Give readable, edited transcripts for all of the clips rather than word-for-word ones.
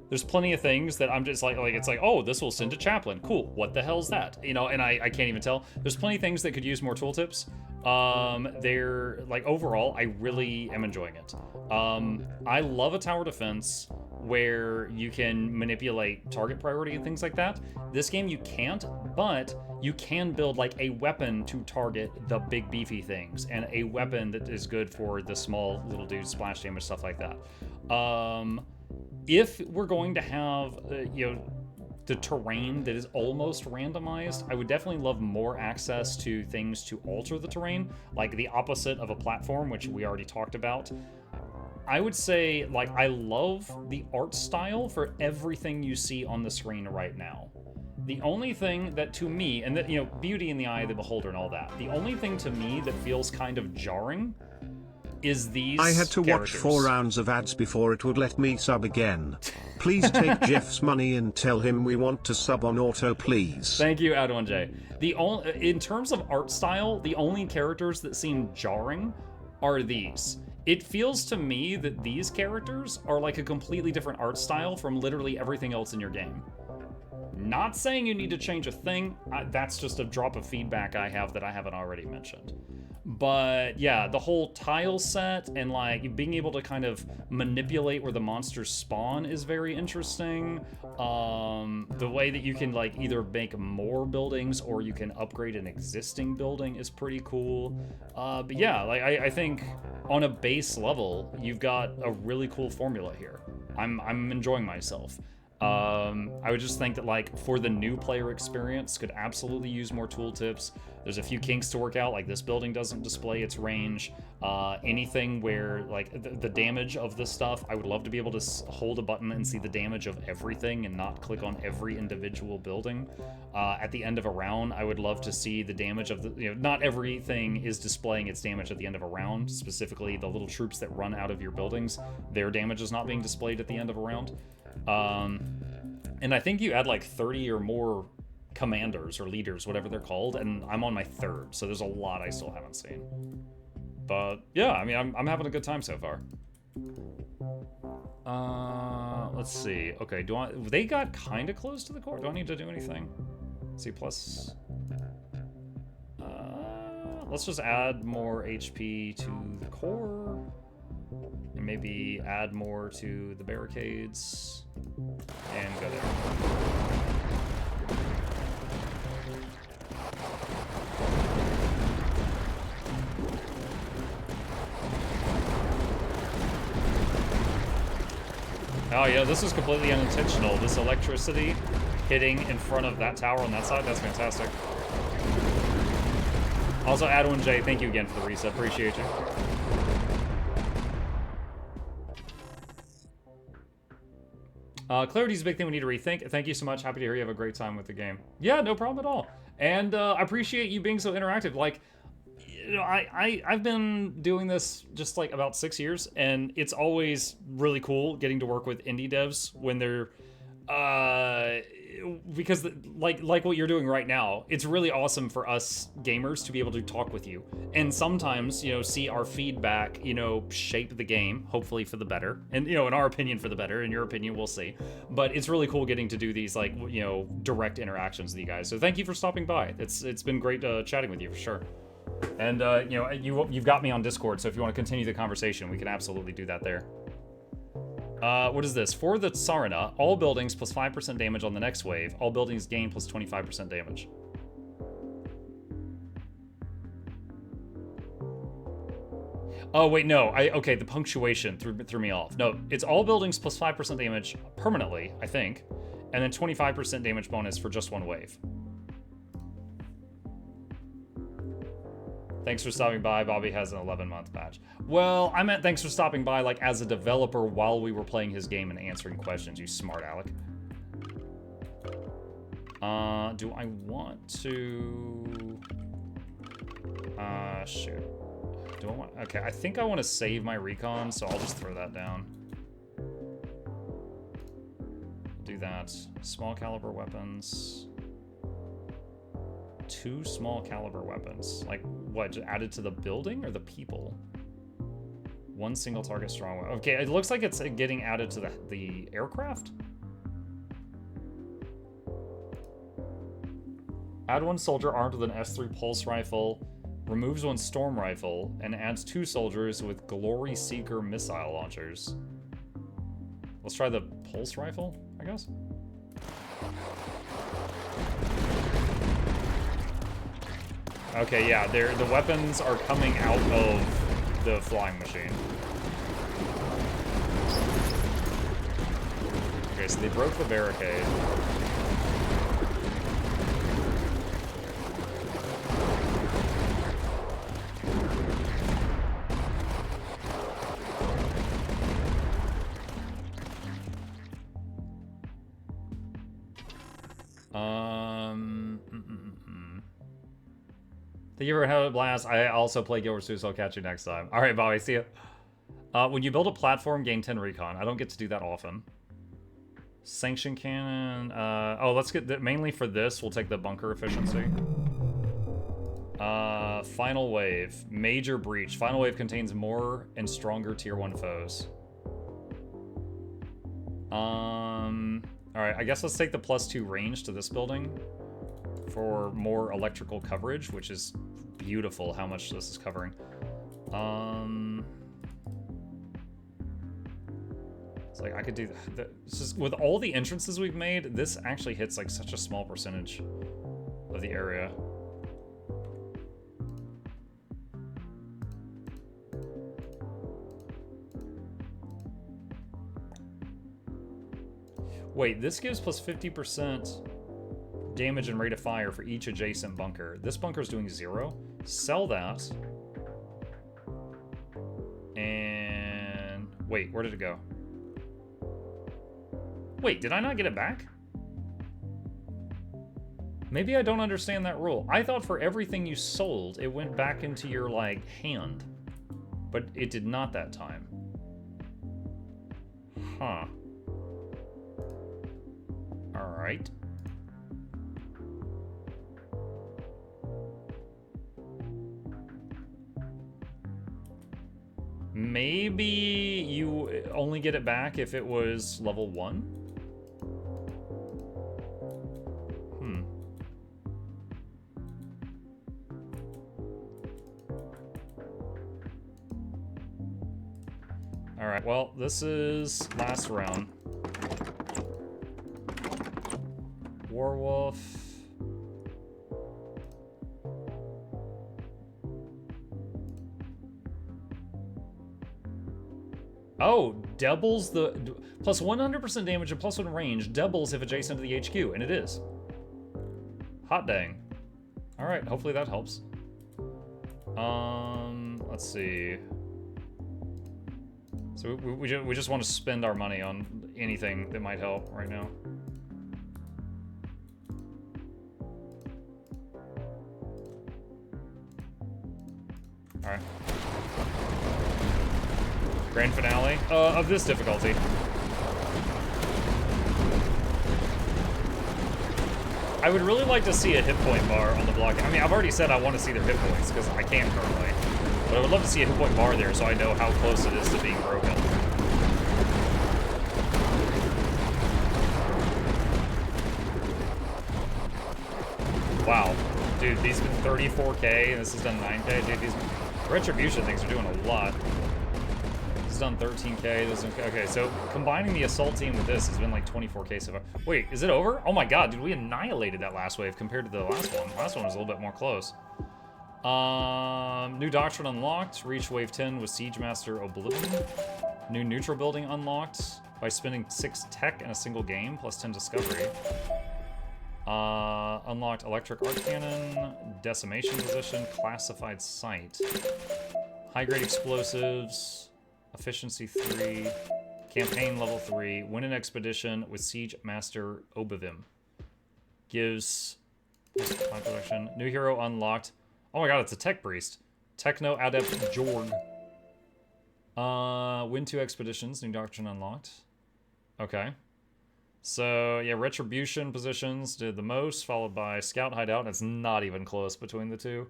There's plenty of things that I'm just like it's like, oh, this will send a chaplain. Cool. What the hell's that? You know, and I can't even tell. There's plenty of things that could use more tooltips. They're like overall, I really am enjoying it. I love a tower defense where you can manipulate target priority and things like that. This game you can't, but you can build like a weapon to target the big beefy things and a weapon that is good for the small little dudes, splash damage, stuff like that. If we're going to have, the terrain that is almost randomized, I would definitely love more access to things to alter the terrain, like the opposite of a platform, which we already talked about. I would say, like, I love the art style for everything you see on the screen right now. The only thing that to me, and that, beauty in the eye of the beholder and all that, the only thing to me that feels kind of jarring is these I had to characters. watch 4 rounds of ads before it would let me sub again. Please take Jeff's money and tell him we want to sub on auto, please. Thank you, Ad1J. In terms of art style, the only characters that seem jarring are these. It feels to me that these characters are like a completely different art style from literally everything else in your game. Not saying you need to change a thing, that's just a drop of feedback I have that I haven't already mentioned. But yeah, the whole tile set and like being able to kind of manipulate where the monsters spawn is very interesting. The way that you can like either make more buildings or you can upgrade an existing building is pretty cool. But yeah, like I think on a base level, you've got a really cool formula here. I'm enjoying myself. I would just think that like for the new player experience could absolutely use more tooltips. There's a few kinks to work out, like this building doesn't display its range. Anything where like the damage of this stuff, I would love to be able to hold a button and see the damage of everything and not click on every individual building. At the end of a round, I would love to see the damage of the, not everything is displaying its damage at the end of a round, specifically the little troops that run out of your buildings, their damage is not being displayed at the end of a round. And I think you add like 30 or more commanders or leaders, whatever they're called, and I'm on my 3rd, so there's a lot I still haven't seen. But yeah, I mean, I'm having a good time so far. Let's see. Okay, they got kind of close to the core. Do I need to do anything? Let's see, plus... let's just add more HP to the core. And maybe add more to the barricades. And go there. Oh yeah, this is completely unintentional. This electricity hitting in front of that tower on that side, that's fantastic. Also, Ad1J, thank you again for the reset. Appreciate you. Clarity's a big thing we need to rethink. Thank you so much. Happy to hear you have a great time with the game. Yeah, no problem at all. And I appreciate you being so interactive. Like, I've been doing this just like about 6 years, and it's always really cool getting to work with indie devs when they're because like what you're doing right now, it's really awesome for us gamers to be able to talk with you and sometimes see our feedback shape the game, hopefully for the better, and in our opinion for the better, in your opinion we'll see. But it's really cool getting to do these like direct interactions with you guys, so thank you for stopping by. It's been great chatting with you for sure. And you've got me on Discord, so if you want to continue the conversation, we can absolutely do that there. What is this? For the Tsarina, all buildings plus 5% damage on the next wave. All buildings gain plus 25% damage. Oh, wait, no. Okay, the punctuation threw me off. No, it's all buildings plus 5% damage permanently, I think. And then 25% damage bonus for just one wave. Thanks for stopping by. Bobby has an 11-month badge. Well, I meant thanks for stopping by, like, as a developer while we were playing his game and answering questions, you smart aleck. Do I want to... shoot. Do I want... Okay, I think I want to save my recon, so I'll just throw that down. Do that. Small caliber weapons... 2 small caliber weapons. Like, what, added to the building or the people? 1 single target strong weapon. Okay, it looks like it's getting added to the aircraft. Add 1 soldier armed with an S3 pulse rifle, removes 1 storm rifle, and adds 2 soldiers with Glory Seeker missile launchers. Let's try the pulse rifle, I guess. Okay, yeah, the weapons are coming out of the flying machine. Okay, so they broke the barricade. Thank you for having a blast. I also play Guild Wars 2, so I'll catch you next time. All right, Bobby, see ya. When you build a platform, gain 10 recon. I don't get to do that often. Sanction cannon. Oh, let's get mainly for this. We'll take the bunker efficiency. Final wave. Major breach. Final wave contains more and stronger tier 1 foes. All right, I guess let's take the +2 range to this building for more electrical coverage, which is beautiful how much this is covering. It's like I could do that. It's just with all the entrances we've made, this actually hits like such a small percentage of the area. Wait, this gives plus 50% damage and rate of fire for each adjacent bunker. This bunker's doing 0. Sell that. And wait, where did it go? Wait, did I not get it back? Maybe I don't understand that rule. I thought for everything you sold, it went back into your, like, hand. But it did not that time. Huh. Alright. Maybe you only get it back if it was level 1? Alright, well, this is last round. Warwolf. Oh, doubles the... Plus 100% damage and plus 1 range doubles if adjacent to the HQ, and it is. Hot dang. Alright, hopefully that helps. Let's see. So we just want to spend our money on anything that might help right now. Alright. Grand finale of this difficulty. I would really like to see a hit point bar on the block. I mean, I've already said I want to see their hit points because I can currently. But I would love to see a hit point bar there so I know how close it is to being broken. Wow. Dude, these have been 34k and this has done 9k. Dude, these retribution things are doing a lot. This has done 13k. This is, okay, so combining the assault team with this has been like 24k so far. Wait, is it over? Oh my god, dude, we annihilated that last wave compared to the last one. Last one was a little bit more close. New doctrine unlocked. Reach wave 10 with Siege Master Oblivion. New neutral building unlocked by spending 6 tech in a single game, plus 10 discovery. Unlocked electric arc cannon, decimation position, classified site. High grade explosives, efficiency 3, campaign level 3, win an expedition with Siege Master Oblivion. Gives production. New hero unlocked. Oh my god, it's a tech priest. Techno Adept Jorg. Win 2 expeditions, new doctrine unlocked. Okay. So, yeah, retribution positions did the most, followed by scout hideout, and it's not even close between the two.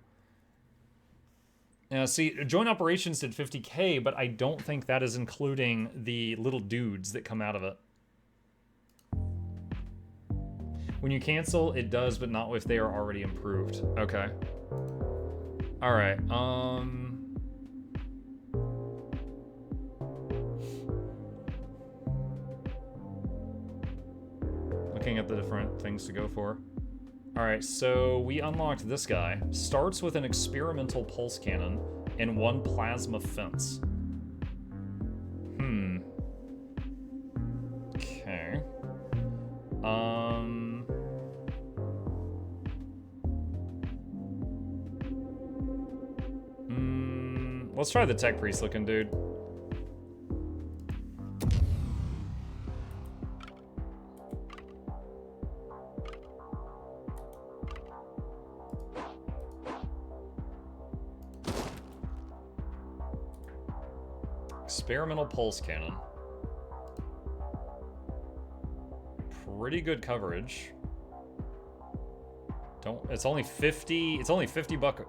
See, joint operations did 50k, but I don't think that is including the little dudes that come out of it. When you cancel, it does, but not if they are already improved. Okay. Alright, looking at the different things to go for. Alright, so we unlocked this guy. Starts with an experimental pulse cannon and 1 plasma fence. Okay. Let's try the tech priest looking dude. Experimental pulse cannon. Pretty good coverage. It's only 50. It's only 50 bucks.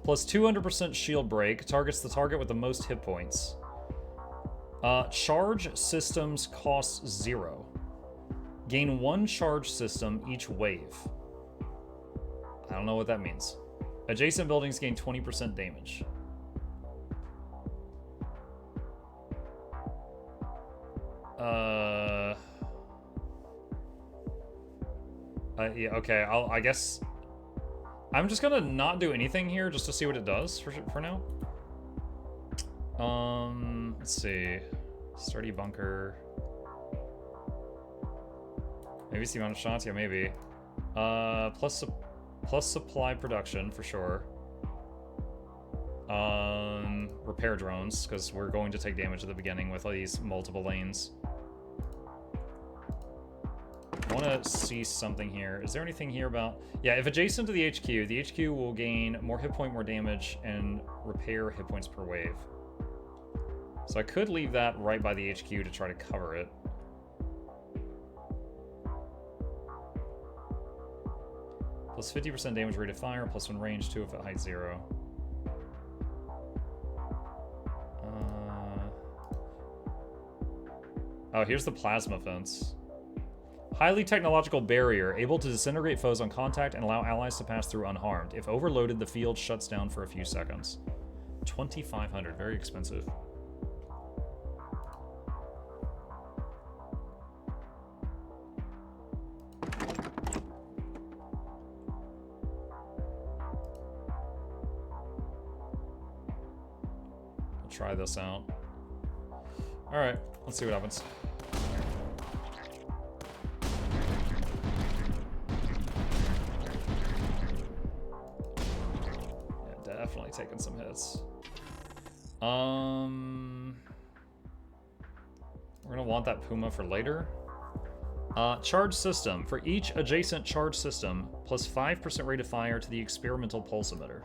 Plus 200% shield break. Targets the target with the most hit points. Charge systems cost 0. Gain 1 charge system each wave. I don't know what that means. Adjacent buildings gain 20% damage. Yeah, okay, I guess I'm just gonna not do anything here just to see what it does for now. Let's see. Sturdy bunker. Maybe it's the amount of shots? Yeah, maybe. Plus supply production for sure. Repair drones, because we're going to take damage at the beginning with these multiple lanes. I want to see something here. Is there anything here about... Yeah, if adjacent to the HQ will gain more hit point, more damage, and repair hit points per wave. So I could leave that right by the HQ to try to cover it. Plus 50% damage rate of fire, plus 1 range, 2 if at height 0. Oh, here's the plasma fence. Highly technological barrier, able to disintegrate foes on contact and allow allies to pass through unharmed. If overloaded, the field shuts down for a few seconds. 2,500, very expensive. I'll try this out. All right, let's see what happens. Definitely taking some hits. We're gonna want that Puma for later. Charge system. For each adjacent charge system, plus 5% rate of fire to the experimental pulse emitter.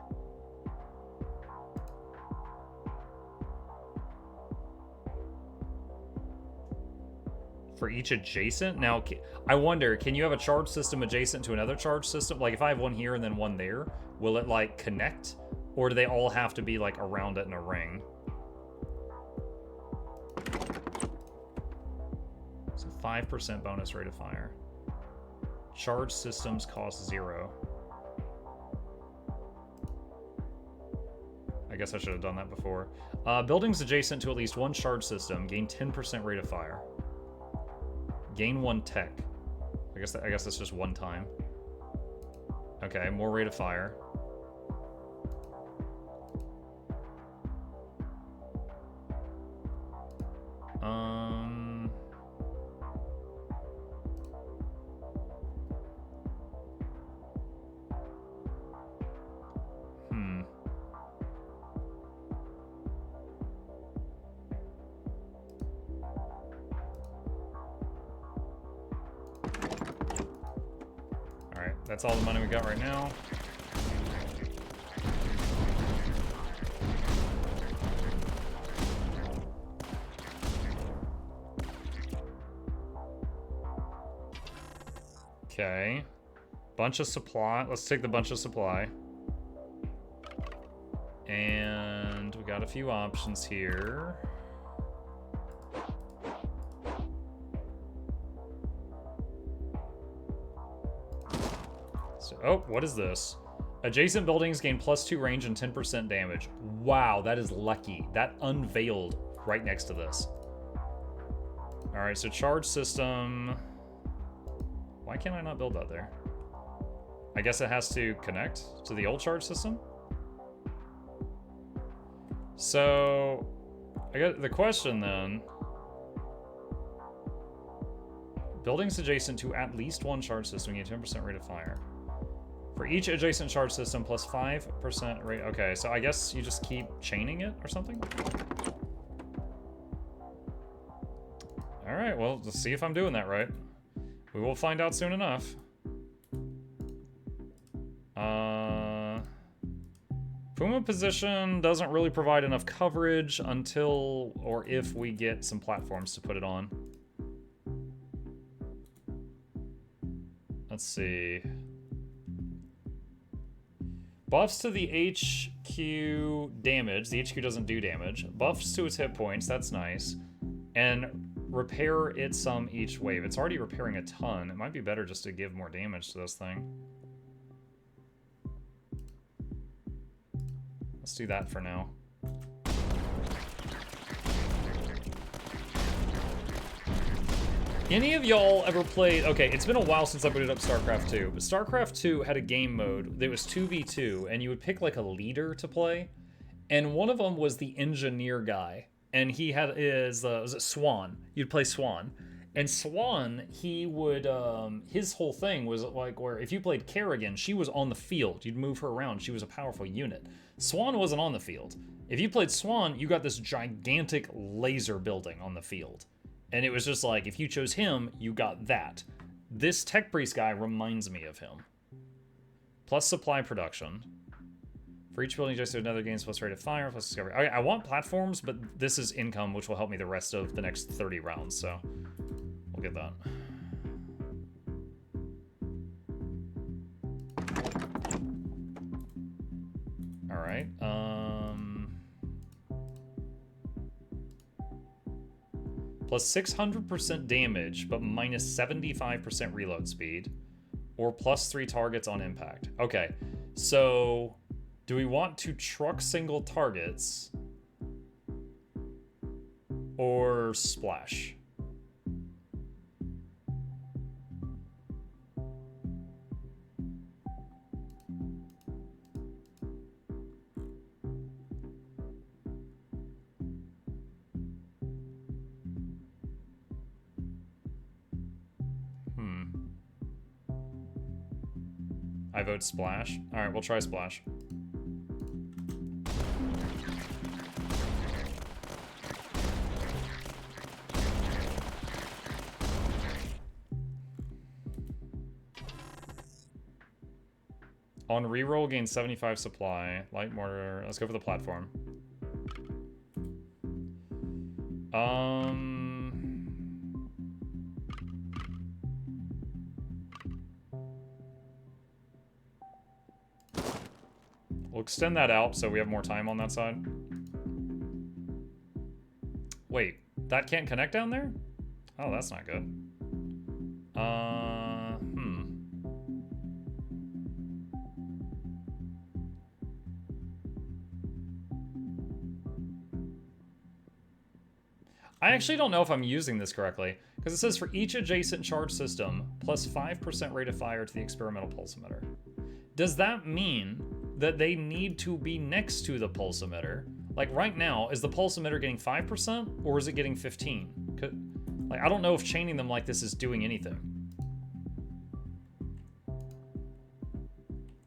For each adjacent? Now, I wonder, can you have a charge system adjacent to another charge system? Like, if I have one here and then one there, will it, like, connect? Or do they all have to be, like, around it in a ring? So 5% bonus rate of fire. Charge systems cost 0. I guess I should have done that before. Buildings adjacent to at least one charge system gain 10% rate of fire. Gain 1 tech. I guess that's just one time. Okay, more rate of fire. Alright, that's all the money we got right now. Okay. Bunch of supply. Let's take the bunch of supply. And we got a few options here. Oh, what is this? Adjacent buildings gain +2 range and 10% damage. Wow, that is lucky. That unveiled right next to this. All right, so charge system. Why can't I not build that there? I guess it has to connect to the old charge system. So, I got the question then. Buildings adjacent to at least one charge system gain 10% rate of fire. For each adjacent charge system, plus 5% rate. Okay, so I guess you just keep chaining it or something? Alright, well, let's see if I'm doing that right. We will find out soon enough. Puma position doesn't really provide enough coverage until or if we get some platforms to put it on. Let's see. Buffs to the HQ damage. The HQ doesn't do damage. Buffs to its hit points. That's nice. And repair it some each wave. It's already repairing a ton. It might be better just to give more damage to this thing. Let's do that for now. Any of y'all ever played... Okay, it's been a while since I booted up StarCraft 2, but StarCraft 2 had a game mode that was 2v2, and you would pick like a leader to play, and one of them was the engineer guy, and he had his... was it Swan? You'd play Swan. And Swan, he would... his whole thing was like where if you played Kerrigan, she was on the field. You'd move her around. She was a powerful unit. Swan wasn't on the field. If you played Swan, you got this gigantic laser building on the field. And it was just like, if you chose him, you got that. This Tech Priest guy reminds me of him. Plus supply production. For each building, just another gains plus rate of fire, plus discovery. I want platforms, but this is income, which will help me the rest of the next 30 rounds, so we'll get that. All right. Plus 600% damage, but minus 75% reload speed, or plus 3 targets on impact. Okay, so do we want to truck single targets or splash? I vote splash. All right, we'll try splash. On reroll, gain 75 supply. Light mortar. Let's go for the platform. We'll extend that out so we have more time on that side. Wait, that can't connect down there? Oh, that's not good. I actually don't know if I'm using this correctly, because it says for each adjacent charge system, plus 5% rate of fire to the experimental pulse emitter. Does that mean that they need to be next to the pulse emitter? Like right now, is the pulse emitter getting 5% or is it getting 15? Like, I don't know if chaining them like this is doing anything.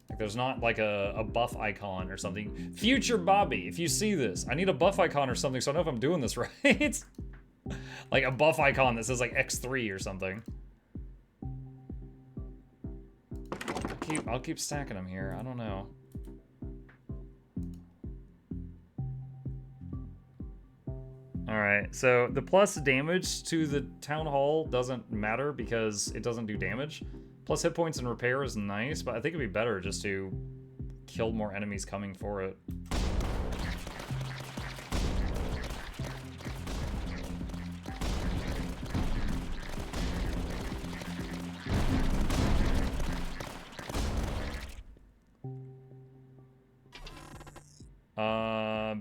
Like there's not like a buff icon or something. Future Bobby, if you see this, I need a buff icon or something so I know if I'm doing this right. Like a buff icon that says like X3 or something. I'll keep stacking them here. I don't know. All right, so the plus damage to the town hall doesn't matter because it doesn't do damage. Plus hit points and repair is nice, but I think it'd be better just to kill more enemies coming for it.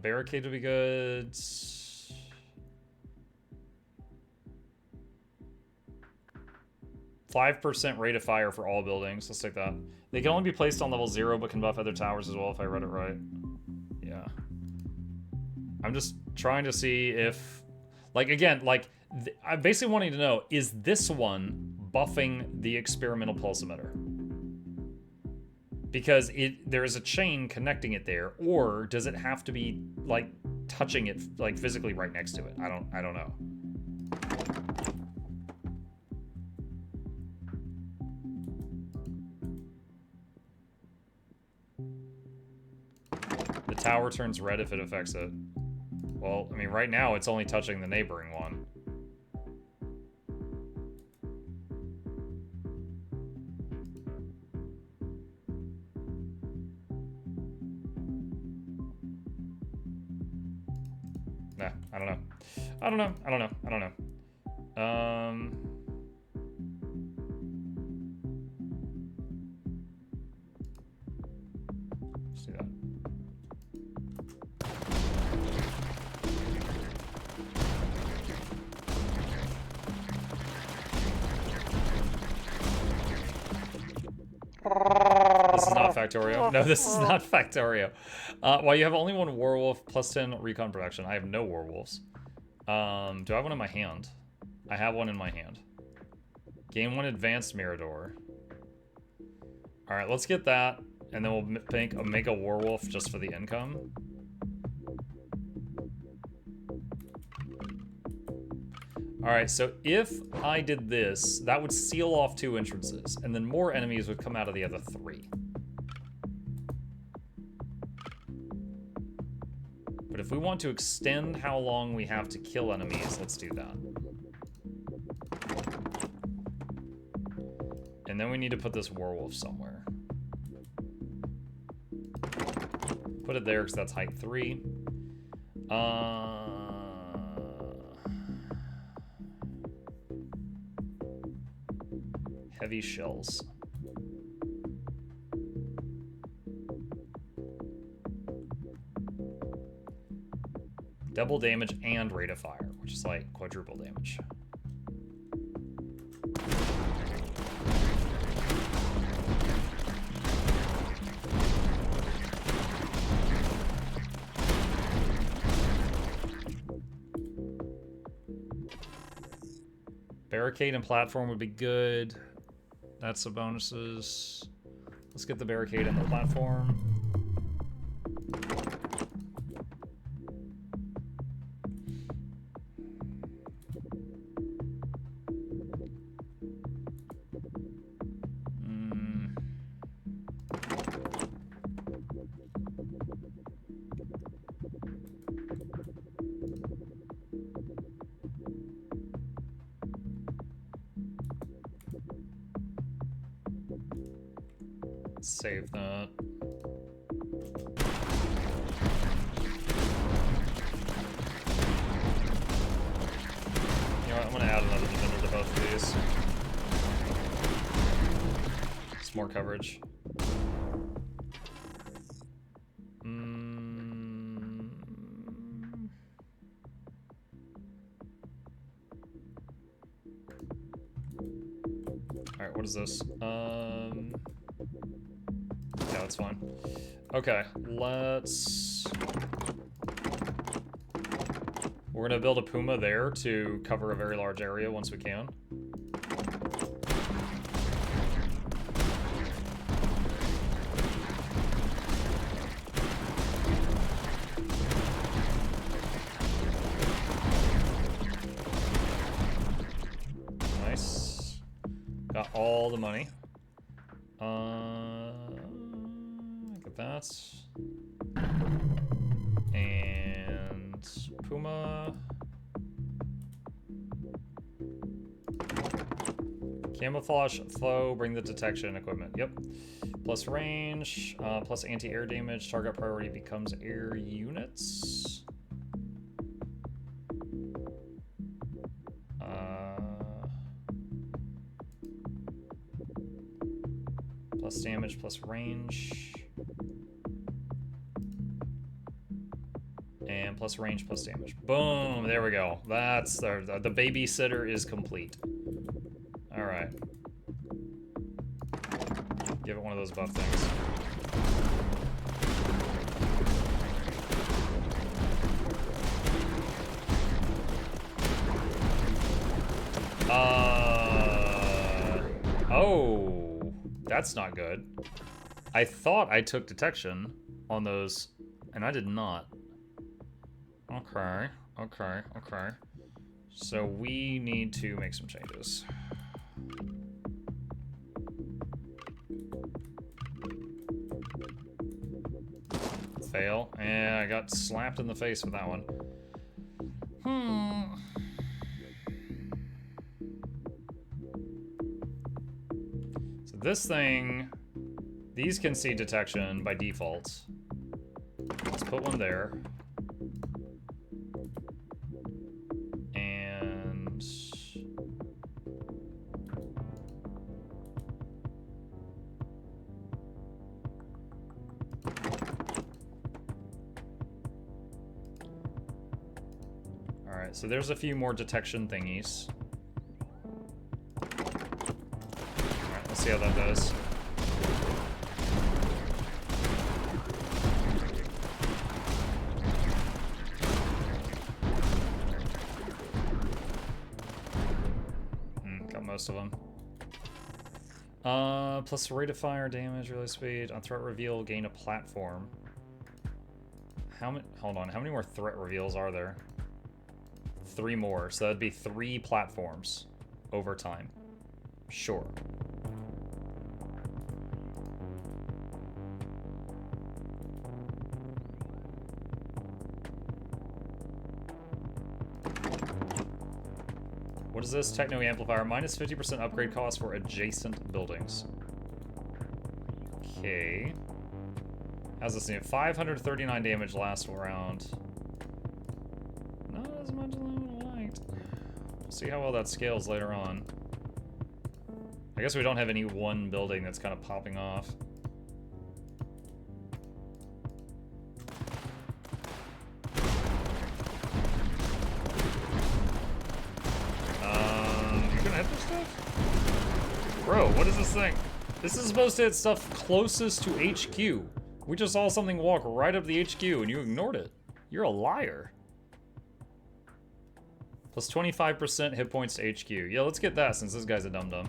Barricade would be good. 5% rate of fire for all buildings. Let's take that. They can only be placed on level 0, but can buff other towers as well, if I read it right. Yeah. I'm just trying to see if... Like, again, like, I'm basically wanting to know, is this one buffing the experimental pulse emitter? Because there is a chain connecting it there, or does it have to be, like, touching it, like, physically right next to it? I don't know. The tower turns red if it affects it. Well, I mean, right now it's only touching the neighboring one. Nah, I don't know. I don't know. I don't know. I don't know. Let's do that. This is not Factorio. No, this is not Factorio. While you have only one werewolf, plus 10 recon production. I have no werewolves. Do I have one in my hand? I have one in my hand. Gain 1 advanced Mirador. Alright, let's get that. And then we'll make a werewolf just for the income. Alright, so if I did this, that would seal off 2 entrances, and then more enemies would come out of the other 3. But if we want to extend how long we have to kill enemies, let's do that. And then we need to put this werewolf somewhere. Put it there because that's height 3. Heavy shells. Double damage and rate of fire, which is like quadruple damage. Barricade and platform would be good. That's the bonuses. Let's get the barricade and the platform. Save that. You know what, I'm gonna add another defender to both of these. Just more coverage. Alright, what is this? Yeah, that's fine. Okay, let's... We're gonna build a Puma there to cover a very large area once we can. Nice. Got all the money. Look at that. And Puma. Camouflage, flow, bring the detection equipment. Yep. Plus range, plus anti-air damage. Target priority becomes air units. Plus damage, plus range. plus range plus damage. Boom, there we go. That's the babysitter is complete. All right. Give it one of those buff things. Oh, that's not good. I thought I took detection on those, and I did not. Okay, okay, okay. So we need to make some changes. Fail. And I got slapped in the face with that one. So this thing, these can see detection by default. Let's put one there. And all right, so there's a few more detection thingies. All right, let's see how that does. Got most of them. Plus rate of fire, damage, release speed. On threat reveal, gain a platform. How many? Hold on. How many more threat reveals are there? 3 more. So that'd be 3 platforms over time. Sure. What is this? Techno amplifier. Minus 50% upgrade cost for adjacent buildings. Okay. How's this? 539 damage last round. Not as much as I would have liked. We'll see how well that scales later on. I guess we don't have any one building that's kind of popping off. Bro, what is this thing? This is supposed to hit stuff closest to HQ. We just saw something walk right up the HQ and you ignored it. You're a liar. Plus 25% hit points to HQ. Yeah, let's get that since this guy's a dum-dum.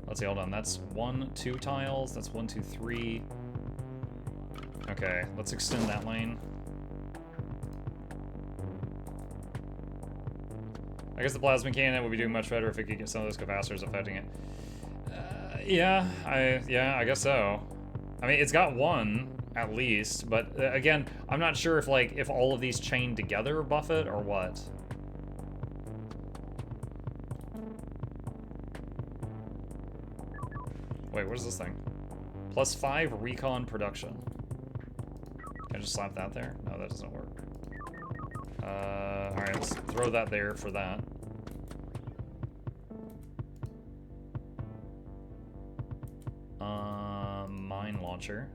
Let's see, hold on. That's 1, 2 tiles. That's 1, 2, 3. Okay, let's extend that lane. I guess the plasma cannon would be doing much better if it could get some of those capacitors affecting it. Yeah, I guess so. I mean, it's got 1 at least, but again, I'm not sure if if all of these chain together buff it or what. Wait, what is this thing? Plus 5 recon production. Can I just slap that there? No, that doesn't work. Alright, let's throw that there for that. Mine launcher.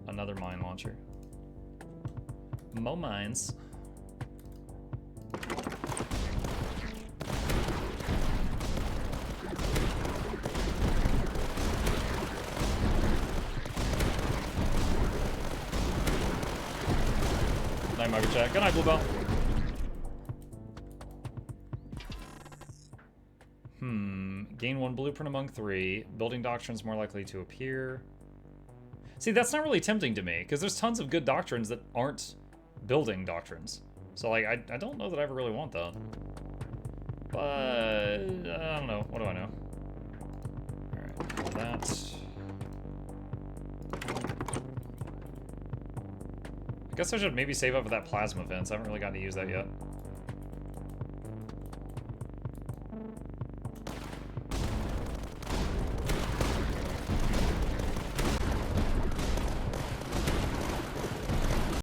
Another mine launcher. Mo mines. Night, Mugger Chat. Good night, Blue Bell. Gain 1 blueprint among 3. Building doctrines more likely to appear. See, that's not really tempting to me, because there's tons of good doctrines that aren't building doctrines. So, I don't know that I ever really want that. But, I don't know. What do I know? Alright, that. I guess I should maybe save up for that plasma fence. I haven't really gotten to use that yet.